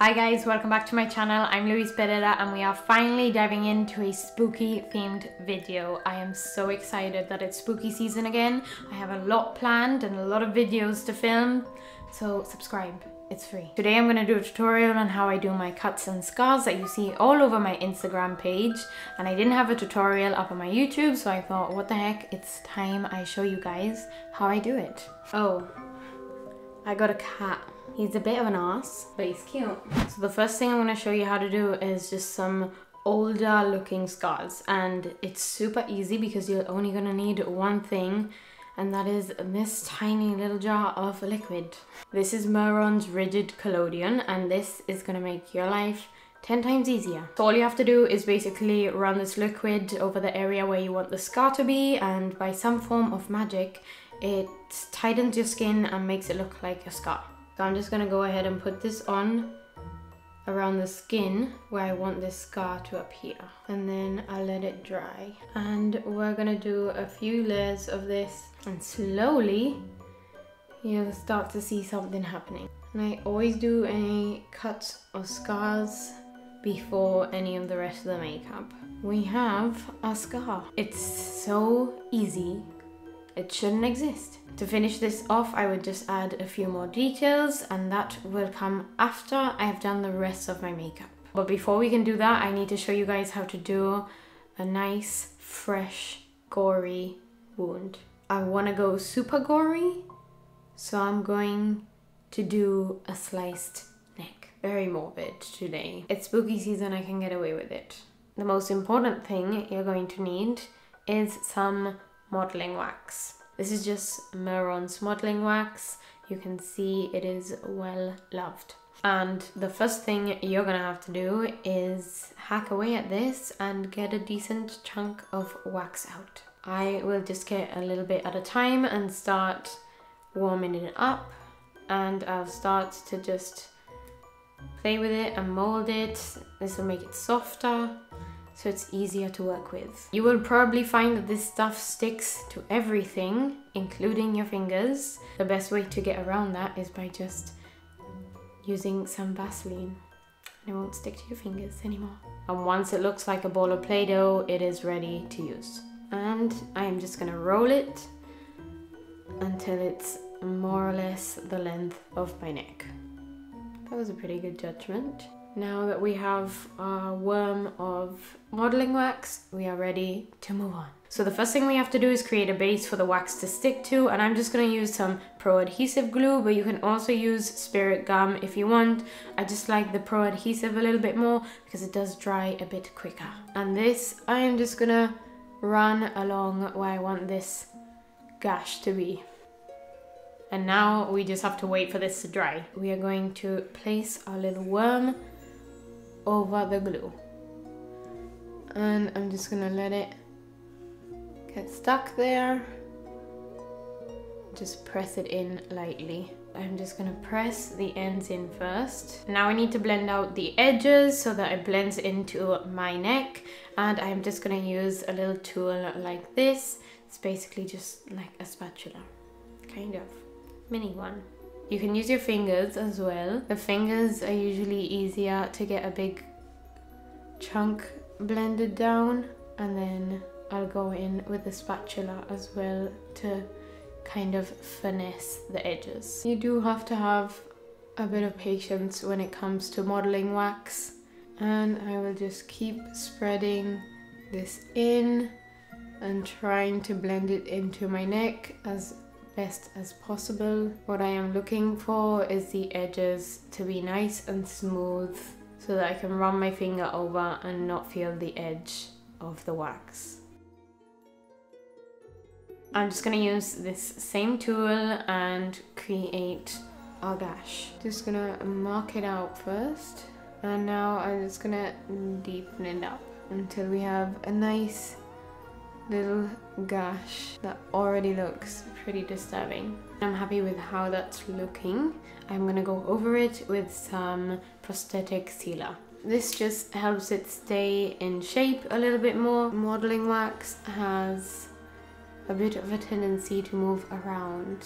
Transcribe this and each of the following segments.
Hi guys, welcome back to my channel. I'm Louise Perera and we are finally diving into a spooky themed video. I am so excited that it's spooky season again. I have a lot planned and a lot of videos to film, so subscribe, it's free. Today I'm going to do a tutorial on how I do my cuts and scars that you see all over my Instagram page, and I didn't have a tutorial up on my YouTube, so I thought, what the heck, it's time I show you guys how I do it. Oh, I got a cat. He's a bit of an ass, but he's cute. So the first thing I'm going to show you how to do is just some older looking scars, and it's super easy because you're only going to need one thing, and that is this tiny little jar of liquid. This is Mehron's Rigid Collodion, and this is going to make your life 10 times easier. So all you have to do is basically run this liquid over the area where you want the scar to be, and by some form of magic it tightens your skin and makes it look like a scar. So I'm just gonna go ahead and put this on around the skin where I want this scar to appear. And then I'll let it dry. And we're gonna do a few layers of this, and slowly you'll start to see something happening. And I always do any cuts or scars before any of the rest of the makeup. We have a scar. It's so easy, it shouldn't exist. To finish this off, I would just add a few more details, and that will come after I have done the rest of my makeup. But before we can do that, I need to show you guys how to do a nice, fresh, gory wound. I want to go super gory, so I'm going to do a sliced neck. Very morbid today. It's spooky season, I can get away with it. The most important thing you're going to need is some modeling wax. This is just Mehron's modeling wax. You can see it is well loved. And the first thing you're gonna have to do is hack away at this and get a decent chunk of wax out. I will just get a little bit at a time and start warming it up, and I'll start to just play with it and mold it. This will make it softer, so it's easier to work with. You will probably find that this stuff sticks to everything, including your fingers. The best way to get around that is by just using some Vaseline, and it won't stick to your fingers anymore. And once it looks like a ball of Play-Doh, it is ready to use. And I'm just gonna roll it until it's more or less the length of my neck. That was a pretty good judgment. Now that we have our worm of modeling wax, we are ready to move on. So the first thing we have to do is create a base for the wax to stick to, and I'm just going to use some Pro Adhesive glue, but you can also use Spirit Gum if you want. I just like the Pro Adhesive a little bit more because it does dry a bit quicker. And this, I am just going to run along where I want this gash to be. And now we just have to wait for this to dry. We are going to place our little worm over the glue, and I'm just gonna let it get stuck there. Just press it in lightly. I'm just gonna press the ends in first. Now I need to blend out the edges so that it blends into my neck, and I'm just gonna use a little tool like this. It's basically just like a spatula, kind of mini one. You can use your fingers as well. The fingers are usually easier to get a big chunk blended down, and then I'll go in with the spatula as well to kind of finesse the edges. You do have to have a bit of patience when it comes to modeling wax, and I will just keep spreading this in and trying to blend it into my neck as best as possible. What I am looking for is the edges to be nice and smooth so that I can run my finger over and not feel the edge of the wax. I'm just gonna use this same tool and create our gash. Just gonna mark it out first, and now I'm just gonna deepen it up until we have a nice little gash that already looks pretty disturbing. I'm happy with how that's looking. I'm gonna go over it with some prosthetic sealer. This just helps it stay in shape a little bit more. Modeling wax has a bit of a tendency to move around,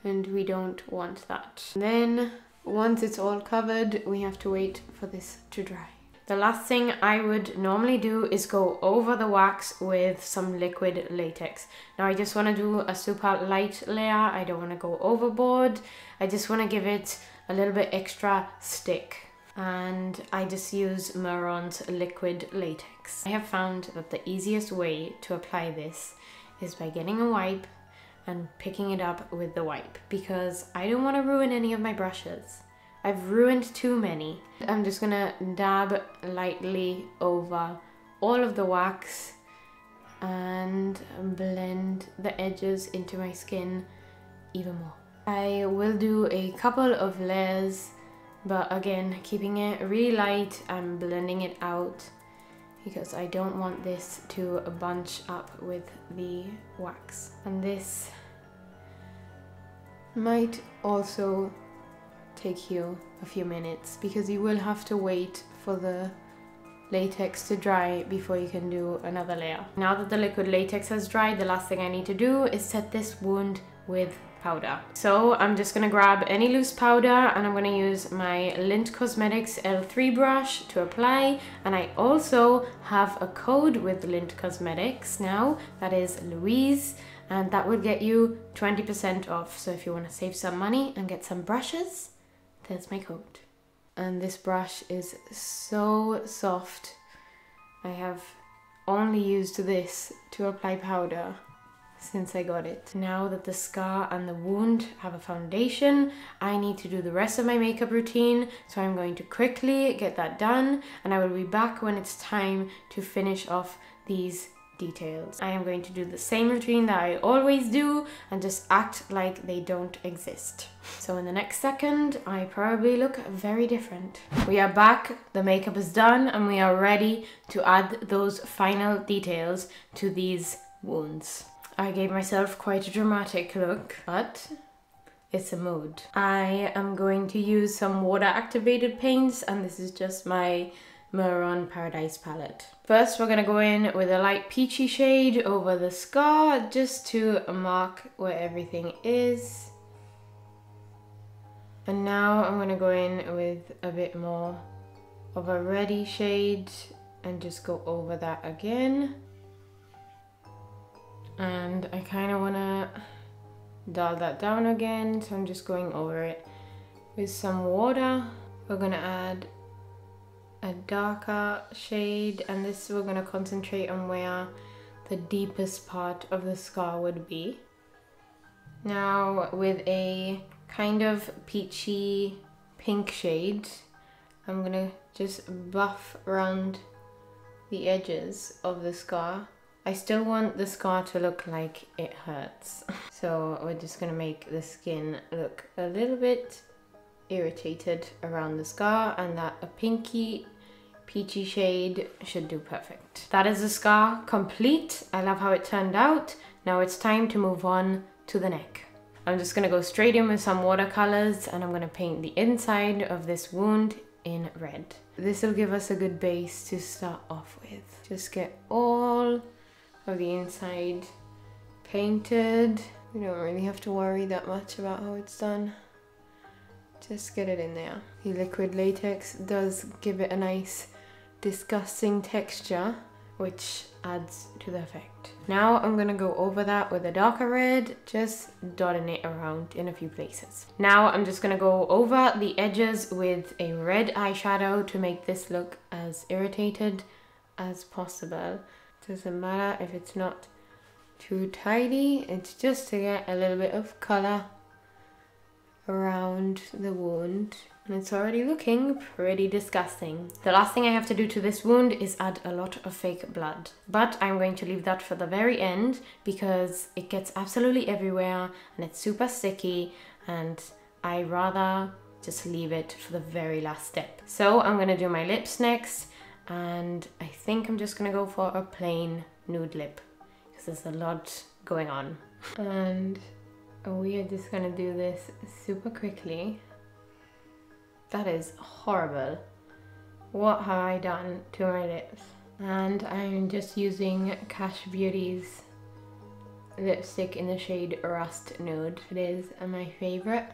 and we don't want that. Then once it's all covered, we have to wait for this to dry. The last thing I would normally do is go over the wax with some liquid latex. Now I just want to do a super light layer. I don't want to go overboard. I just want to give it a little bit extra stick. And I just use Mehron's liquid latex. I have found that the easiest way to apply this is by getting a wipe and picking it up with the wipe, because I don't want to ruin any of my brushes. I've ruined too many. I'm just gonna dab lightly over all of the wax and blend the edges into my skin even more. I will do a couple of layers, but again, keeping it really light and blending it out because I don't want this to bunch up with the wax. And this might also take you a few minutes because you will have to wait for the latex to dry before you can do another layer. Now that the liquid latex has dried, the last thing I need to do is set this wound with powder. So I'm just gonna grab any loose powder and I'm gonna use my Lindt Cosmetics L3 brush to apply. And I also have a code with Lindt Cosmetics now, that is Louise, and that will get you 20% off. So if you want to save some money and get some brushes, there's my code. And this brush is so soft. I have only used this to apply powder since I got it. Now that the scar and the wound have a foundation, I need to do the rest of my makeup routine. So I'm going to quickly get that done and I will be back when it's time to finish off these details. I am going to do the same routine that I always do and just act like they don't exist. So in the next second, I probably look very different. We are back, the makeup is done, and we are ready to add those final details to these wounds. I gave myself quite a dramatic look, but it's a mood. I am going to use some water activated paints, and this is just my Mehron Paradise palette. First, we're gonna go in with a light peachy shade over the scar just to mark where everything is. And now I'm gonna go in with a bit more of a reddy shade and just go over that again. And I kind of wanna dull that down again, so I'm just going over it with some water. We're gonna add a darker shade, and this we're going to concentrate on where the deepest part of the scar would be. Now with a kind of peachy pink shade, I'm going to just buff around the edges of the scar. I still want the scar to look like it hurts. So we're just going to make the skin look a little bit irritated around the scar, and that a pinky peachy shade should do perfect. That is the scar complete. I love how it turned out. Now it's time to move on to the neck. I'm just gonna go straight in with some watercolors and I'm gonna paint the inside of this wound in red. This will give us a good base to start off with. Just get all of the inside painted. We don't really have to worry that much about how it's done. Just get it in there. The liquid latex does give it a nice disgusting texture, which adds to the effect. Now I'm gonna go over that with a darker red, just dotting it around in a few places. Now I'm just gonna go over the edges with a red eyeshadow to make this look as irritated as possible. Doesn't matter if it's not too tidy, it's just to get a little bit of color around the wound, and it's already looking pretty disgusting. The last thing I have to do to this wound is add a lot of fake blood, but I'm going to leave that for the very end because it gets absolutely everywhere and it's super sticky, and I rather just leave it for the very last step. So I'm gonna do my lips next, and I think I'm just gonna go for a plain nude lip because there's a lot going on. And we are just gonna do this super quickly. That is horrible. What have I done to my lips? And I'm just using Kashbeauty's lipstick in the shade Rust Nude. It is my favorite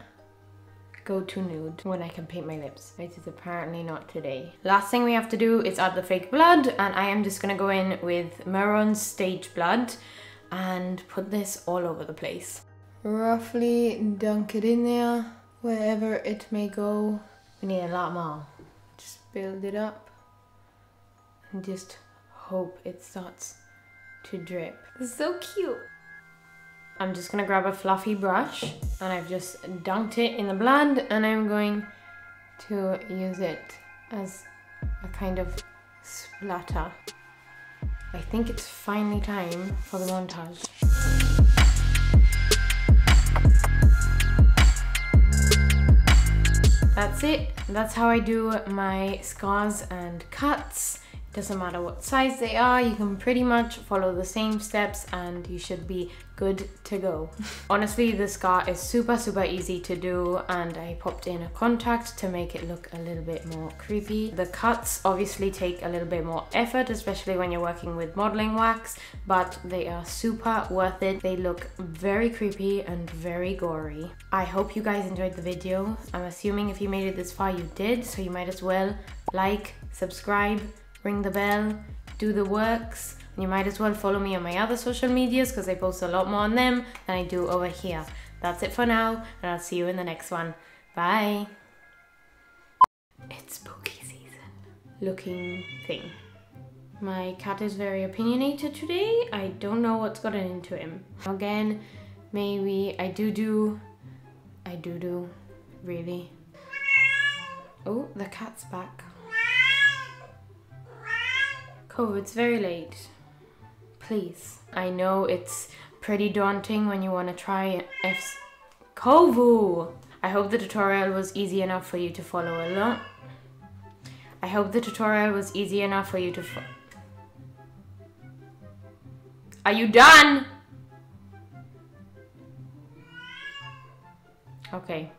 go to nude when I can paint my lips, which is apparently not today. Last thing we have to do is add the fake blood, and I am just gonna go in with Mehron's Stage Blood and put this all over the place. Roughly dunk it in there, wherever it may go. We need a lot more. Just build it up and just hope it starts to drip. It's so cute. I'm just gonna grab a fluffy brush and I've just dunked it in the blood, and I'm going to use it as a kind of splatter. I think it's finally time for the montage. That's it. That's how I do my scars and cuts. Doesn't matter what size they are, you can pretty much follow the same steps and you should be good to go. Honestly, the scar is super easy to do, and I popped in a contact to make it look a little bit more creepy. The cuts obviously take a little bit more effort, especially when you're working with modeling wax, but they are super worth it. They look very creepy and very gory. I hope you guys enjoyed the video. I'm assuming if you made it this far you did, so you might as well like, subscribe, ring the bell, do the works, and you might as well follow me on my other social medias because I post a lot more on them than I do over here. That's it for now, and I'll see you in the next one. Bye! It's spooky season looking thing. My cat is very opinionated today. I don't know what's gotten into him. Again, maybe I do, really. Oh, the cat's back. Cove, it's very late. Please. I know it's pretty daunting when you want to try Kovu! I hope the tutorial was easy enough for you to follow along. I hope the tutorial was easy enough for you to Are you done? Okay.